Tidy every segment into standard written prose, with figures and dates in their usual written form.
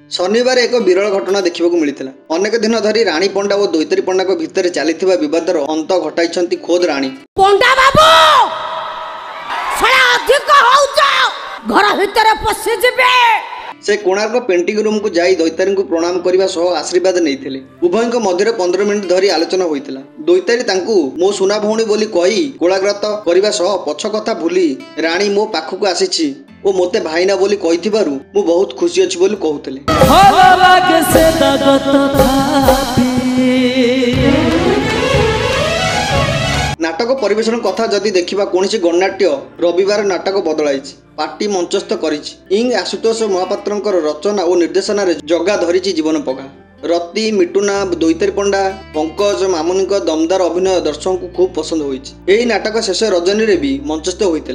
शनिवार एक विरल घटना देखा मिलता। अनेक दिन धरी राणी पंडा और दैतरी पंडा भितर चली बदर अंत घटाई खोद राणी पंडा बाबू घर भितर पशि जिबे। से कोणार्क पेंटिंग रूम को जाई दैतारी को प्रणाम करने सह आशीर्वाद नहीं। उभय मध्य 15 मिनिट धरी आलोचना होता। दैतारी तांकू मो सुना भौणी बोली कही कोलाग्रत करने सह पछ कथा भूली राणी मो पाखक आसी ओ मोते भाईना बोली कही मु बहुत खुशी अच्छी बोली कहते। नाटक परिवेशन कथा जदि देखा कौन गणनाट्य रविवार नाटक बदलाई पार्टी मंचस्थ करिंग आशुतोष महापात्र रचना और निर्देशना जगा धरी जीवन पगा। रति मिटुना दैतारी पंडा पंकज मामुनी दमदार अभिनय दर्शक को खूब पसंद होई। नाटक शेष रजनी रे भी मंचस्थ होता।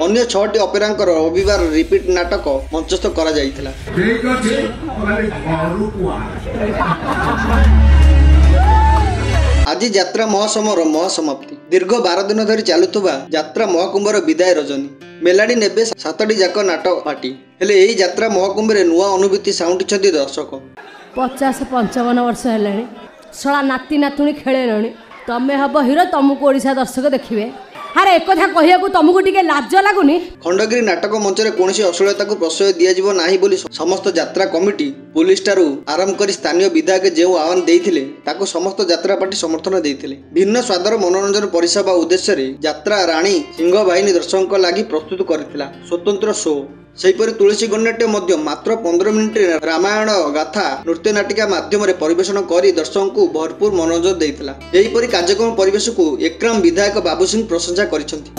अन्य 6टी अपेरा रविवार रिपीट नाटक मंचस्थ करा जायतिला। आज यात्रा महासमर महासमाप्ति दीर्घ 12 दिन धरी चलुवा यात्रा महाकुंभर विदाय रजनी मेलाडी नेबे 7टी जाक नाटक पार्टी हेले एही यात्रा महाकुंभ रे नुआ अनुभूति साउंटिछन्ती दर्शक। 50-55 वर्ष हेलाणी सला नाती नातुणी खेलेलणी तमे हब हिरो तुमको ओडिशा दर्शक देखिबे। अरे एक कथा कहिया को तुमको टिके लाज लागुनी। खंडगिरी नाटक मंच रे कोनसी अश्लीलता को प्रश्रय दिया जिवो नाही बोली समस्त यात्रा कमिटी पुलिस टारू आरंभ करी स्थानीय विधायक जो आह्वान देइथिले ताको समस्त यात्रा पार्टी समर्थन देइथिले। भिन्न स्वादर मनोरंजन परिसेवा उद्देश्य रे यात्रा राणी सिंह बाहिनी दर्शक लागि प्रस्तुत करथिला स्वतंत्र शो। सेहीपरि तुलसी गणनाट्य मध्य मात्र 15 मिनिट रामायण गाथा नृत्य नाटिका माध्यम परिवेशन कर दर्शक को भरपूर मनोरंजन देइथिला। एहीपरि कार्यक्रम परिवेश को एकराम विधायक बाबू सिंह प्रशंसा करिसेंती।